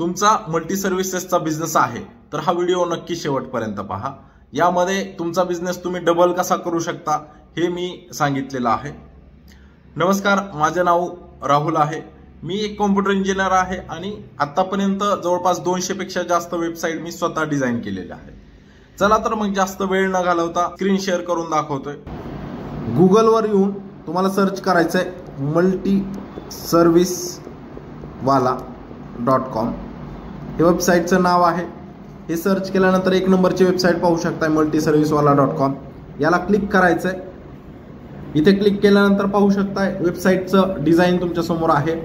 तुमचा multi सर्व्हिसेसचा business आहे तर हा व्हिडिओ नक्की शेवटपर्यंत पहा। यामध्ये तुमचा बिझनेस तुम्ही डबल कसा करू शकता हे मी सांगितलेलं आहे। नमस्कार, माझे नाव राहुल आहे। मी एक कॉम्प्युटर इंजिनियर आहे आणि आतापर्यंत जवळपास 200 पेक्षा जास्त वेबसाईट मी स्वतः डिझाइन केलेल्या आहे। चला तर मग जास्त वेळ न घालवता स्क्रीन शेअर करून दाखवतोय। गुगलवर येऊन तुम्हाला सर्च करायचंय multiservicewala.com हे वेबसाईटचं नाव आहे। हे सर्च केल्यानंतर एक नंबरची वेबसाईट पाहू शकता multiservicewala.com। याला क्लिक करायचंय। इथे क्लिक केल्यानंतर पाहू शकता वेबसाईटचं डिझाइन तुमच्या समोर आहे।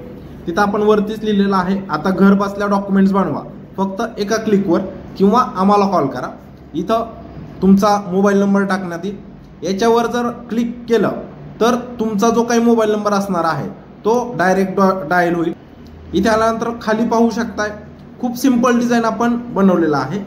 तिथं आपण वरतीच लिहिलेलं आहे, आता घर बसल्या डॉक्युमेंट्स बनवा, फक्त एका क्लिकवर किंवा आम्हाला कॉल करा। इथं तुमचा मोबाईल नंबर टाकण्यात येईल। याच्यावर जर क्लिक केलं तर तुमचा जो काही मोबाईल नंबर असणार आहे तो डायरेक्ट डायल होईल। इथे आल्यानंतर खाली पाहू शकताय खूप सिंपल डिझाइन आपण बनवलेला आहे।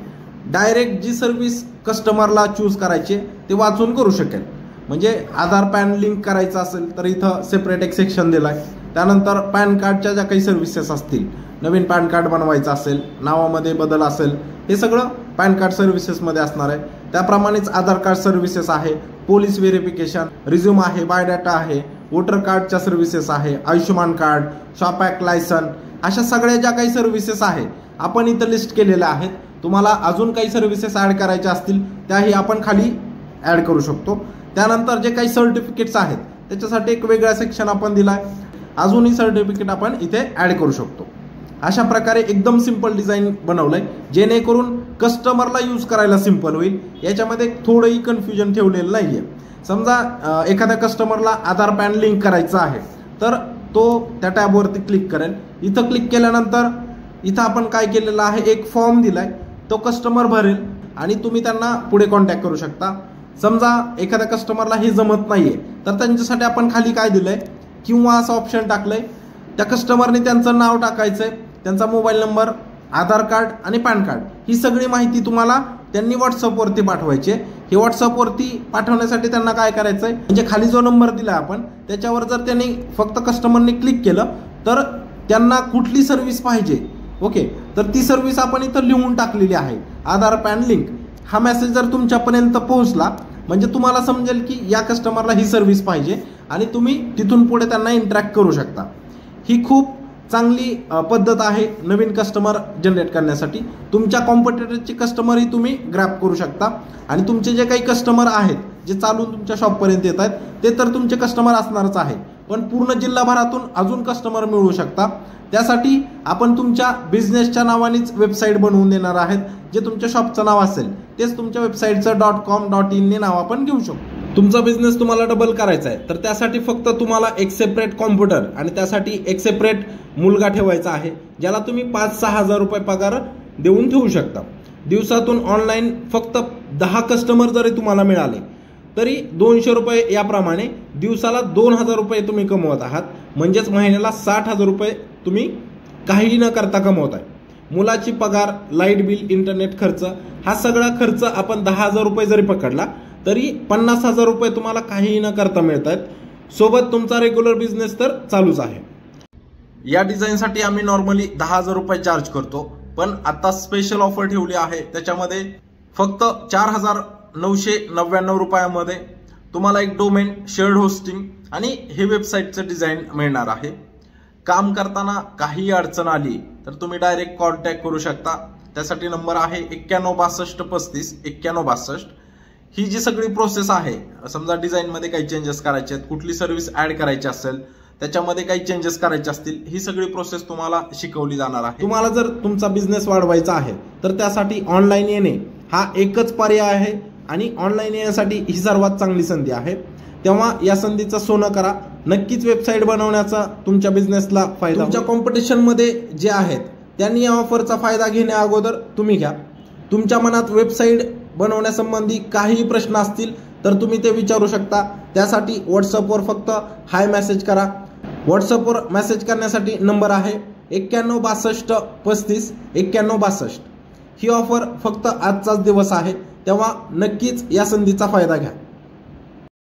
डायरेक्ट जी सर्व्हिस कस्टमरला चूज करायची ते वाचून करू शकेल। म्हणजे आधार पॅन लिंक करायचं असेल तर इथं सेपरेट एक सेक्शन दिलाय। त्यानंतर पॅन कार्डच्या ज्या काही सर्व्हिसेस असतील, नवीन पॅन कार्ड बनवायचं असेल, नावामध्ये बदल असेल, हे सगळं पॅन कार्ड सर्व्हिसेसमध्ये असणार आहे। त्याप्रमाणेच आधार कार्ड सर्व्हिसेस आहे, पोलीस व्हेरिफिकेशन, रिझ्यूम आहे, बायोडाटा आहे, वोटर कार्डच्या सर्व्हिसेस आहे, Ayushman card, shop act licence, अशा सगळ्या ज्या काही सर्व्हिसेस आहे आपण इथं लिस्ट केलेल्या आहेत। तुम्हाला अजून काही सर्व्हिसेस ॲड करायच्या असतील त्याही आपण खाली ॲड करू शकतो। त्यानंतर जे काही सर्टिफिकेट्स आहेत त्याच्यासाठी एक वेगळा सेक्शन आपण दिलाय, अजूनही सर्टिफिकेट आपण इथे ॲड करू शकतो। अशा प्रकारे एकदम सिंपल डिझाइन बनवलंय जेणेकरून कस्टमरला यूज करायला सिंपल होईल। याच्यामध्ये थोडंही कन्फ्युजन ठेवलेलं नाहीये। समजा एखाद्या कस्टमरला आधार पॅन लिंक करायचं आहे तर तो त्या टॅबवरती क्लिक करेल। इथं क्लिक केल्यानंतर इथं आपण काय केलेलं आहे, एक फॉर्म दिलाय, तो कस्टमर भरेल आणि तुम्ही त्यांना पुढे कॉन्टॅक्ट करू शकता। समजा एखाद्या कस्टमरला हे जमत नाहीये तर त्यांच्यासाठी आपण खाली काय दिलंय, किंवा असं ऑप्शन टाकलंय। त्या कस्टमरने त्यांचं नाव टाकायचंय, त्यांचा मोबाईल नंबर, आधार कार्ड आणि पॅन कार्ड, ही सगळी माहिती तुम्हाला त्यांनी व्हॉट्सअपवरती पाठवायची आहे। हे व्हॉट्सअपवरती पाठवण्यासाठी त्यांना काय करायचंय, म्हणजे खाली जो नंबर दिला आपण त्याच्यावर जर त्यांनी फक्त कस्टमरने क्लिक केलं तर त्यांना कुठली सर्व्हिस पाहिजे, ओके, तर ती सर्व्हिस आपण इथं लिहून टाकलेली आहे, आधार पॅन लिंक। हा मेसेज जर तुमच्यापर्यंत पोहोचला म्हणजे तुम्हाला समजेल की या कस्टमरला ही सर्व्हिस पाहिजे आणि तुम्ही तिथून पुढे त्यांना इंटरॅक्ट करू शकता। ही खूप चांगली पद्धत आहे नवीन कस्टमर जनरेट करण्यासाठी। तुमच्या कॉम्पिटिटरचे कस्टमरही तुम्ही ग्रॅब करू शकता आणि तुमचे जे काही कस्टमर आहेत जे चालून तुमच्या शॉपपर्यंत येत आहेत ते तर तुमचे कस्टमर असणारच आहे, पण पूर्ण जिल्हाभरातून अजून कस्टमर मिळवू शकता। त्यासाठी आपण तुमच्या बिझनेसच्या नावानेच वेबसाईट बनवून देणार आहेत। जे तुमच्या शॉपचं नाव असेल तेच तुमच्या वेबसाईटचं .com.in ने नाव आपण घेऊ शकतो। तुमचा बिझनेस तुम्हाला डबल करायचा आहे तर त्यासाठी फक्त तुम्हाला एक सेपरेट कॉम्प्युटर आणि त्यासाठी एक सेपरेट मुलगा ठेवायचा आहे, ज्याला तुम्ही 5-6 हजार रुपये पगार देऊन ठेवू शकता। दिवसातून ऑनलाईन फक्त 10 कस्टमर जरी तुम्हाला मिळाले तरी 200 रुपये याप्रमाणे दिवसाला 2000 रुपये तुम्ही कमवत आहात। म्हणजेच महिन्याला 60,000 रुपये तुम्ही काही न करता कमवत आहे। मुलाची पगार, लाईट बिल, इंटरनेट खर्च, हा सगळा खर्च आपण 10,000 रुपये जरी पकडला तरी 50,000 रुपये तुम्हाला काहीही न करता मिळत आहेत। सोबत तुमचा रेग्युलर बिझनेस तर चालूच आहे। या डिझाईनसाठी आम्ही नॉर्मली 10,000 रुपये चार्ज करतो, पण आता स्पेशल ऑफर ठेवली आहे। त्याच्यामध्ये फक्त 4,999 रुपयामध्ये तुम्हाला एक डोमेन, शेअर्ड होस्टिंग आणि हे वेबसाईटचं डिझाईन मिळणार आहे। काम करताना काही अडचण आली तर तुम्ही डायरेक्ट कॉन्टॅक्ट करू शकता। त्यासाठी नंबर आहे 9162359162। ही जी सगळी प्रोसेस आहे, समजा डिझाईनमध्ये काही चेंजेस करायचे आहेत, कुठली सर्व्हिस ॲड करायची असेल, त्याच्यामध्ये काही चेंजेस करायचे असतील, ही सगळी प्रोसेस तुम्हाला शिकवली जाणार आहे। तुम्हाला जर तुमचा बिझनेस वाढवायचा आहे तर त्यासाठी ऑनलाईन येणे हा एकच पर्याय आहे आणि ऑनलाईन येण्यासाठी ही सर्वात चांगली संधी आहे। तेव्हा या संधीचं सोनं करा। नक्कीच वेबसाईट बनवण्याचा तुमच्या बिझनेसला फायदा। तुमच्या कॉम्पिटिशनमध्ये जे आहेत त्यांनी या ऑफरचा फायदा घेण्या अगोदर तुम्ही घ्या। तुमच्या मनात वेबसाईट बनवण्यासंबंधी काही प्रश्न असतील तर तुम्ही ते विचारू शकता। त्यासाठी व्हॉट्सअपवर फक्त हाय मेसेज करा। व्हॉट्सअपवर मेसेज करण्यासाठी नंबर आहे 9162359162। ही ऑफर फक्त आजचाच दिवस आहे, तेव्हा नक्कीच या संधीचा फायदा घ्या।